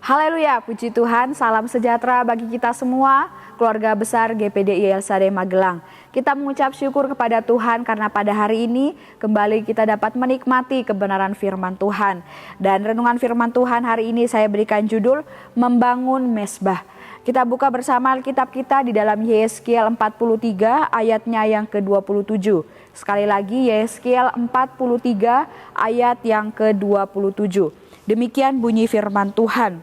Haleluya, puji Tuhan, salam sejahtera bagi kita semua, keluarga besar GPDI LSD Magelang. Kita mengucap syukur kepada Tuhan karena pada hari ini kembali kita dapat menikmati kebenaran firman Tuhan. Dan renungan firman Tuhan hari ini saya berikan judul Membangun Mezbah. Kita buka bersama Alkitab kita di dalam Yehezkiel 43 ayatnya yang ke-27. Sekali lagi Yehezkiel 43 ayat yang ke-27. Demikian bunyi firman Tuhan.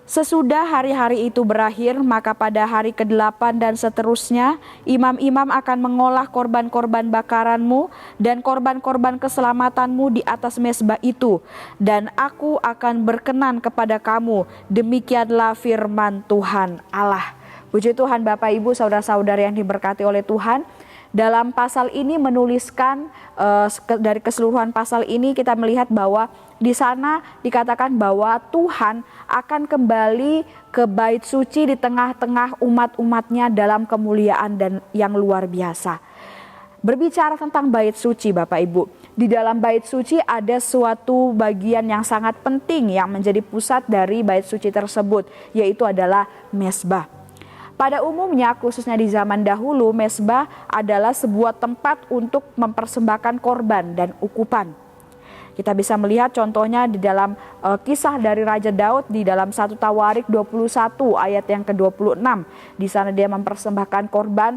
Sesudah hari-hari itu berakhir, maka pada hari ke-8 dan seterusnya, imam-imam akan mengolah korban-korban bakaranmu dan korban-korban keselamatanmu di atas mezbah itu. Dan aku akan berkenan kepada kamu, demikianlah firman Tuhan Allah. Puji Tuhan Bapak Ibu, saudara-saudari yang diberkati oleh Tuhan. Dalam pasal ini menuliskan dari keseluruhan pasal ini kita melihat bahwa di sana dikatakan bahwa Tuhan akan kembali ke bait suci di tengah-tengah umat-umatnya dalam kemuliaan dan yang luar biasa. Berbicara tentang bait suci Bapak Ibu, di dalam bait suci ada suatu bagian yang sangat penting yang menjadi pusat dari bait suci tersebut, yaitu adalah mezbah. Pada umumnya, khususnya di zaman dahulu, mezbah adalah sebuah tempat untuk mempersembahkan korban dan ukupan. Kita bisa melihat contohnya di dalam kisah dari Raja Daud di dalam 1 Tawarik 21 ayat yang ke-26. Di sana dia mempersembahkan korban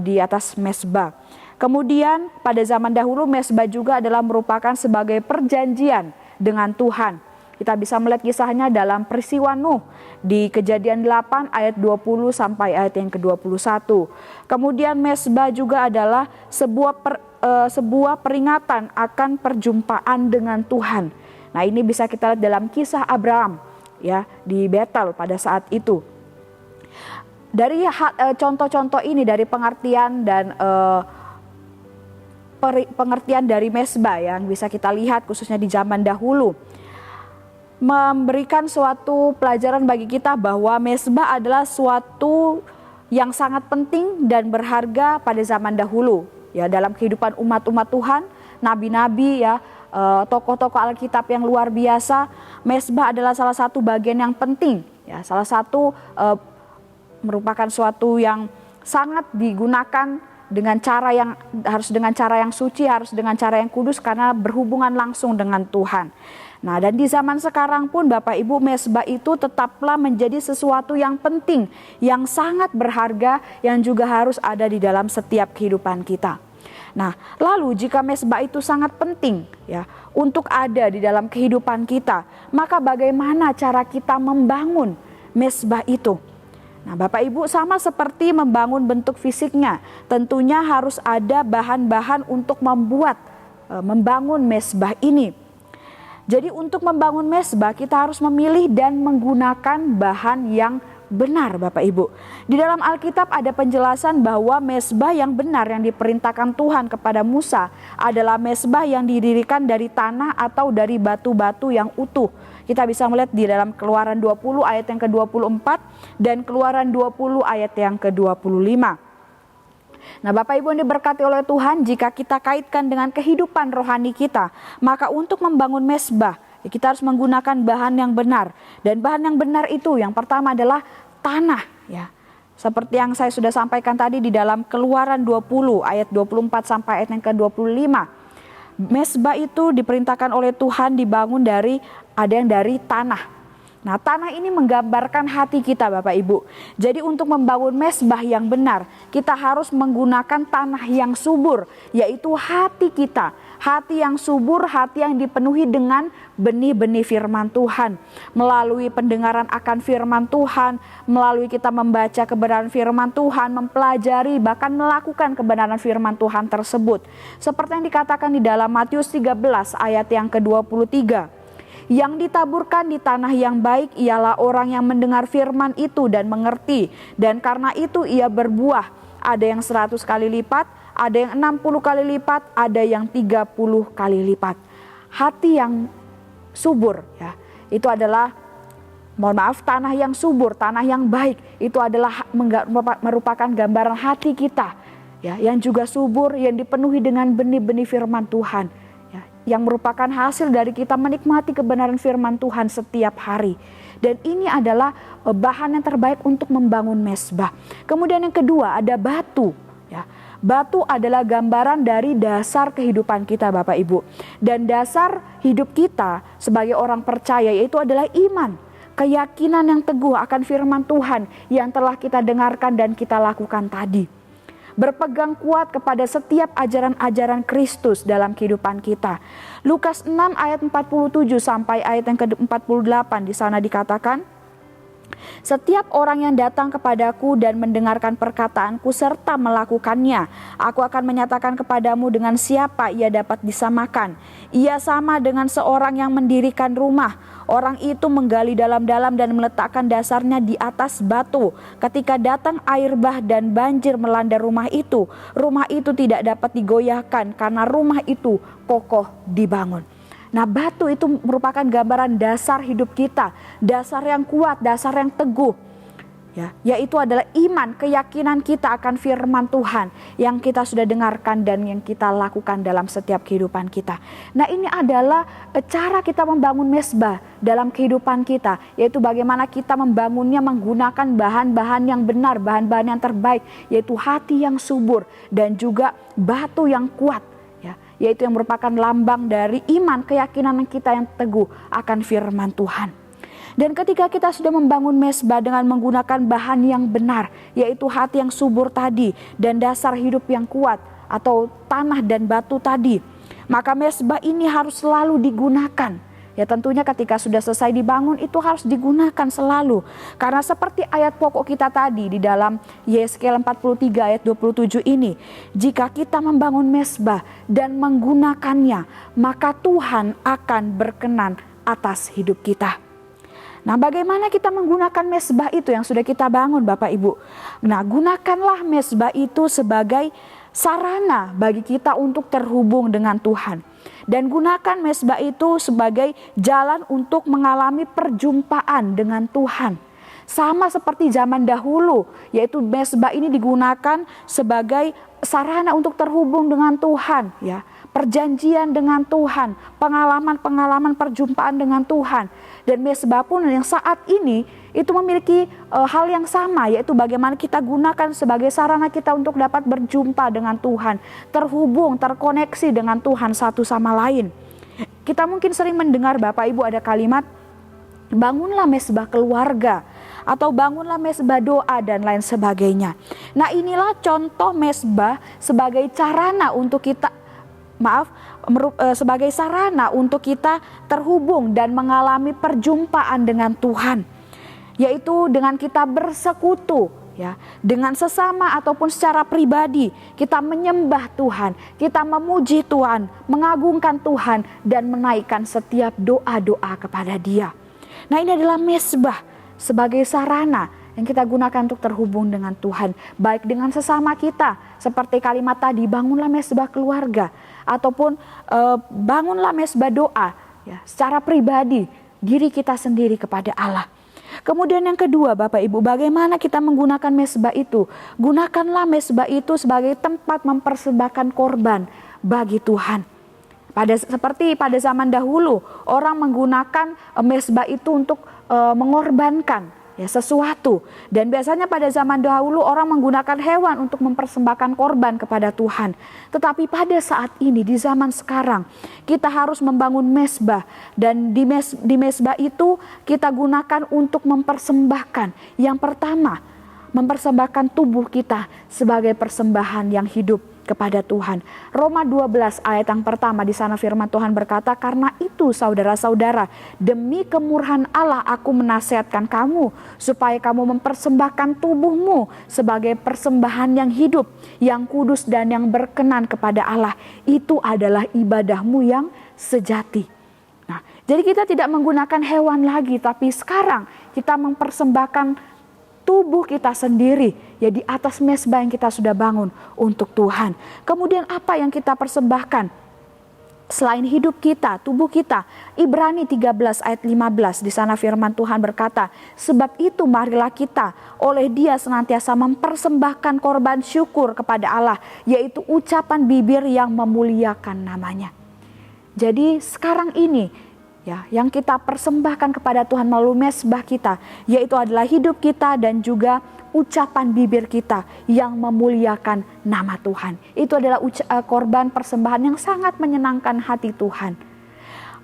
di atas mezbah. Kemudian pada zaman dahulu mezbah juga adalah merupakan sebagai perjanjian dengan Tuhan. Kita bisa melihat kisahnya dalam peristiwa Nuh di Kejadian 8 ayat 20 sampai ayat yang ke-21. Kemudian mezbah juga adalah sebuah peringatan akan perjumpaan dengan Tuhan. Nah, ini bisa kita lihat dalam kisah Abraham ya di Betel pada saat itu. Dari contoh-contoh ini dari pengertian dan pengertian dari mezbah yang bisa kita lihat khususnya di zaman dahulu, memberikan suatu pelajaran bagi kita bahwa mezbah adalah suatu yang sangat penting dan berharga pada zaman dahulu ya, dalam kehidupan umat-umat Tuhan, nabi-nabi ya, tokoh-tokoh Alkitab yang luar biasa. Mezbah adalah salah satu bagian yang penting ya, salah satu merupakan suatu yang sangat digunakan dengan cara yang harus dengan cara yang suci, harus dengan cara yang kudus karena berhubungan langsung dengan Tuhan. Nah, dan di zaman sekarang pun Bapak Ibu, mezbah itu tetaplah menjadi sesuatu yang penting, yang sangat berharga, yang juga harus ada di dalam setiap kehidupan kita. Nah, lalu jika mezbah itu sangat penting ya untuk ada di dalam kehidupan kita, maka bagaimana cara kita membangun mezbah itu? Nah, Bapak Ibu, sama seperti membangun bentuk fisiknya, tentunya harus ada bahan-bahan untuk membangun mezbah ini. Jadi untuk membangun mezbah kita harus memilih dan menggunakan bahan yang benar Bapak Ibu. Di dalam Alkitab ada penjelasan bahwa mezbah yang benar yang diperintahkan Tuhan kepada Musa adalah mezbah yang didirikan dari tanah atau dari batu-batu yang utuh. Kita bisa melihat di dalam Keluaran 20 ayat yang ke-24 dan Keluaran 20 ayat yang ke-25. Nah, Bapak Ibu yang diberkati oleh Tuhan, jika kita kaitkan dengan kehidupan rohani kita, maka untuk membangun mezbah, kita harus menggunakan bahan yang benar. Dan bahan yang benar itu yang pertama adalah tanah ya. Seperti yang saya sudah sampaikan tadi di dalam Keluaran 20 ayat 24 sampai ayat yang ke-25. Mezbah itu diperintahkan oleh Tuhan dibangun dari tanah. Nah, tanah ini menggambarkan hati kita Bapak Ibu. Jadi untuk membangun mezbah yang benar, kita harus menggunakan tanah yang subur, yaitu hati kita. Hati yang subur, hati yang dipenuhi dengan benih-benih firman Tuhan. Melalui pendengaran akan firman Tuhan, melalui kita membaca kebenaran firman Tuhan, mempelajari, bahkan melakukan kebenaran firman Tuhan tersebut. Seperti yang dikatakan di dalam Matius 13 ayat yang ke-23. Yang ditaburkan di tanah yang baik ialah orang yang mendengar firman itu dan mengerti. Dan karena itu ia berbuah. Ada yang 100 kali lipat, ada yang 60 kali lipat, ada yang 30 kali lipat. Hati yang subur ya, itu adalah, tanah yang subur, tanah yang baik. Itu adalah merupakan gambaran hati kita ya, yang juga subur, yang dipenuhi dengan benih-benih firman Tuhan. yang merupakan hasil dari kita menikmati kebenaran firman Tuhan setiap hari. Dan ini adalah bahan yang terbaik untuk membangun mezbah. Kemudian yang kedua ada batu. Ya, batu adalah gambaran dari dasar kehidupan kita Bapak Ibu. Dan dasar hidup kita sebagai orang percaya yaitu adalah iman. Keyakinan yang teguh akan firman Tuhan yang telah kita dengarkan dan kita lakukan tadi. Berpegang kuat kepada setiap ajaran-ajaran Kristus dalam kehidupan kita. Lukas 6 ayat 47 sampai ayat yang ke-48 di sana dikatakan, setiap orang yang datang kepadaku dan mendengarkan perkataanku serta melakukannya, aku akan menyatakan kepadamu dengan siapa ia dapat disamakan. Ia sama dengan seorang yang mendirikan rumah. Orang itu menggali dalam-dalam dan meletakkan dasarnya di atas batu. Ketika datang air bah dan banjir melanda rumah itu tidak dapat digoyahkan karena rumah itu kokoh dibangun. Nah, batu itu merupakan gambaran dasar hidup kita, dasar yang kuat, dasar yang teguh. Ya, yaitu adalah iman, keyakinan kita akan firman Tuhan yang kita sudah dengarkan dan yang kita lakukan dalam setiap kehidupan kita. Nah, ini adalah cara kita membangun mezbah dalam kehidupan kita, yaitu bagaimana kita membangunnya menggunakan bahan-bahan yang benar, bahan-bahan yang terbaik, yaitu hati yang subur dan juga batu yang kuat. Yaitu yang merupakan lambang dari iman, keyakinan kita yang teguh akan firman Tuhan. Dan ketika kita sudah membangun mezbah dengan menggunakan bahan yang benar, yaitu hati yang subur tadi dan dasar hidup yang kuat atau tanah dan batu tadi, maka mezbah ini harus selalu digunakan. Ya, tentunya ketika sudah selesai dibangun itu harus digunakan selalu. Karena seperti ayat pokok kita tadi di dalam Yesaya 43 ayat 27 ini, jika kita membangun mezbah dan menggunakannya, maka Tuhan akan berkenan atas hidup kita. Nah, bagaimana kita menggunakan mezbah itu yang sudah kita bangun Bapak Ibu? Nah, gunakanlah mezbah itu sebagai sarana bagi kita untuk terhubung dengan Tuhan. Dan gunakan mezbah itu sebagai jalan untuk mengalami perjumpaan dengan Tuhan. Sama seperti zaman dahulu, yaitu mezbah ini digunakan sebagai sarana untuk terhubung dengan Tuhan, ya. Perjanjian dengan Tuhan, pengalaman-pengalaman perjumpaan dengan Tuhan. Dan mezbah pun yang saat ini itu memiliki hal yang sama, yaitu bagaimana kita gunakan sebagai sarana kita untuk dapat berjumpa dengan Tuhan, terhubung, terkoneksi dengan Tuhan satu sama lain. Kita mungkin sering mendengar Bapak Ibu ada kalimat, bangunlah mezbah keluarga, atau bangunlah mezbah doa dan lain sebagainya. Nah, inilah contoh mezbah sebagai sarana untuk kita sebagai sarana untuk kita terhubung dan mengalami perjumpaan dengan Tuhan, yaitu dengan kita bersekutu, ya, dengan sesama ataupun secara pribadi kita menyembah Tuhan, kita memuji Tuhan, mengagungkan Tuhan dan menaikkan setiap doa-doa kepada Dia. Nah, ini adalah mezbah sebagai sarana yang kita gunakan untuk terhubung dengan Tuhan, baik dengan sesama kita seperti kalimat tadi, bangunlah mezbah keluarga, ataupun bangunlah mezbah doa, ya, secara pribadi diri kita sendiri kepada Allah. Kemudian yang kedua Bapak Ibu, bagaimana kita menggunakan mezbah itu? Gunakanlah mezbah itu sebagai tempat mempersembahkan korban bagi Tuhan. Seperti pada zaman dahulu, orang menggunakan mezbah itu untuk mengorbankan, ya, sesuatu. Dan biasanya pada zaman dahulu orang menggunakan hewan untuk mempersembahkan korban kepada Tuhan. Tetapi pada saat ini, di zaman sekarang, kita harus membangun mezbah. Dan di mezbah itu kita gunakan untuk mempersembahkan. Yang pertama, mempersembahkan tubuh kita sebagai persembahan yang hidup kepada Tuhan. Roma 12 ayat yang pertama, di sana firman Tuhan berkata, karena itu saudara-saudara, demi kemurahan Allah aku menasihatkan kamu supaya kamu mempersembahkan tubuhmu sebagai persembahan yang hidup, yang kudus dan yang berkenan kepada Allah. Itu adalah ibadahmu yang sejati. Nah, jadi kita tidak menggunakan hewan lagi, tapi sekarang kita mempersembahkan tubuh kita sendiri, ya, di atas mezbah yang kita sudah bangun untuk Tuhan. Kemudian apa yang kita persembahkan? Selain hidup kita, tubuh kita. Ibrani 13 ayat 15, di sana firman Tuhan berkata, sebab itu marilah kita oleh Dia senantiasa mempersembahkan korban syukur kepada Allah, yaitu ucapan bibir yang memuliakan namanya. Jadi sekarang ini ya, yang kita persembahkan kepada Tuhan melalui mezbah kita, yaitu adalah hidup kita dan juga ucapan bibir kita yang memuliakan nama Tuhan. Itu adalah korban persembahan yang sangat menyenangkan hati Tuhan.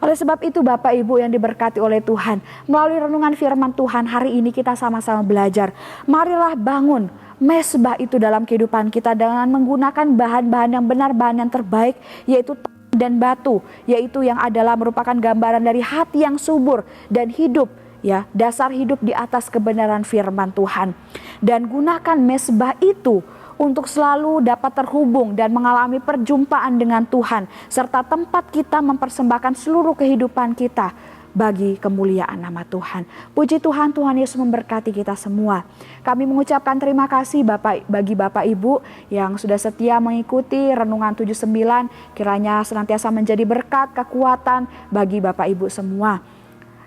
Oleh sebab itu Bapak Ibu yang diberkati oleh Tuhan, melalui renungan firman Tuhan hari ini kita sama-sama belajar. Marilah bangun mezbah itu dalam kehidupan kita dengan menggunakan bahan-bahan yang benar, bahan yang terbaik, yaitu dan batu, yaitu yang adalah merupakan gambaran dari hati yang subur dan hidup, ya, dasar hidup di atas kebenaran firman Tuhan. Dan gunakan mezbah itu untuk selalu dapat terhubung dan mengalami perjumpaan dengan Tuhan, serta tempat kita mempersembahkan seluruh kehidupan kita bagi kemuliaan nama Tuhan. Puji Tuhan, Tuhan Yesus memberkati kita semua. Kami mengucapkan terima kasih bagi Bapak Ibu yang sudah setia mengikuti Renungan 79, kiranya senantiasa menjadi berkat, kekuatan bagi Bapak Ibu semua.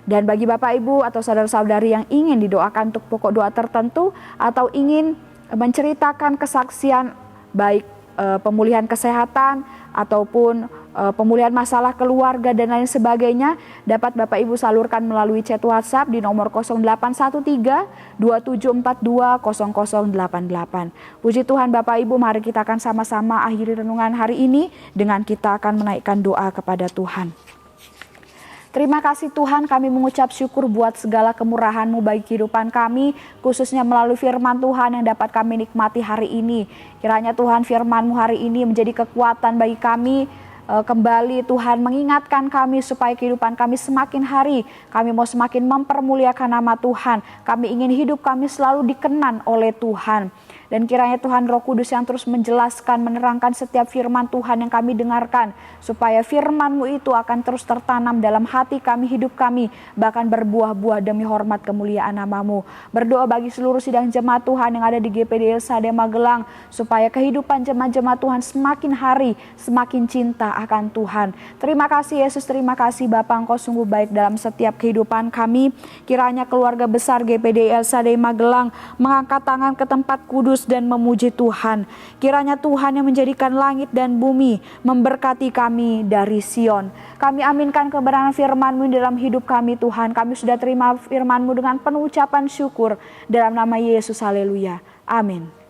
Dan bagi Bapak Ibu atau saudara-saudari yang ingin didoakan untuk pokok doa tertentu atau ingin menceritakan kesaksian baik pemulihan kesehatan ataupun pemulihan masalah keluarga dan lain sebagainya, dapat Bapak Ibu salurkan melalui chat WhatsApp di nomor 0813 2742 0088. Puji Tuhan Bapak Ibu, mari kita akan sama-sama akhiri renungan hari ini dengan kita akan menaikkan doa kepada Tuhan. Terima kasih Tuhan, kami mengucap syukur buat segala kemurahan-Mu bagi kehidupan kami, khususnya melalui firman Tuhan yang dapat kami nikmati hari ini. Kiranya Tuhan firman-Mu hari ini menjadi kekuatan bagi kami, kembali Tuhan mengingatkan kami supaya kehidupan kami semakin hari, kami mau semakin mempermuliakan nama Tuhan. Kami ingin hidup kami selalu dikenan oleh Tuhan. Dan kiranya Tuhan Roh Kudus yang terus menjelaskan, menerangkan setiap firman Tuhan yang kami dengarkan, supaya firman-Mu itu akan terus tertanam dalam hati kami, hidup kami, bahkan berbuah-buah demi hormat kemuliaan nama-Mu. Berdoa bagi seluruh sidang jemaat Tuhan yang ada di GPD LSAD Magelang, supaya kehidupan jemaat-jemaat Tuhan semakin hari, semakin cinta akan Tuhan. Terima kasih Yesus, terima kasih Bapa, Engkau sungguh baik dalam setiap kehidupan kami. Kiranya keluarga besar GPD LSAD Magelang mengangkat tangan ke tempat kudus dan memuji Tuhan. Kiranya Tuhan yang menjadikan langit dan bumi memberkati kami dari Sion. Kami aminkan kebenaran firman-Mu dalam hidup kami Tuhan. Kami sudah terima firman-Mu dengan penuh ucapan syukur dalam nama Yesus. Haleluya. Amin.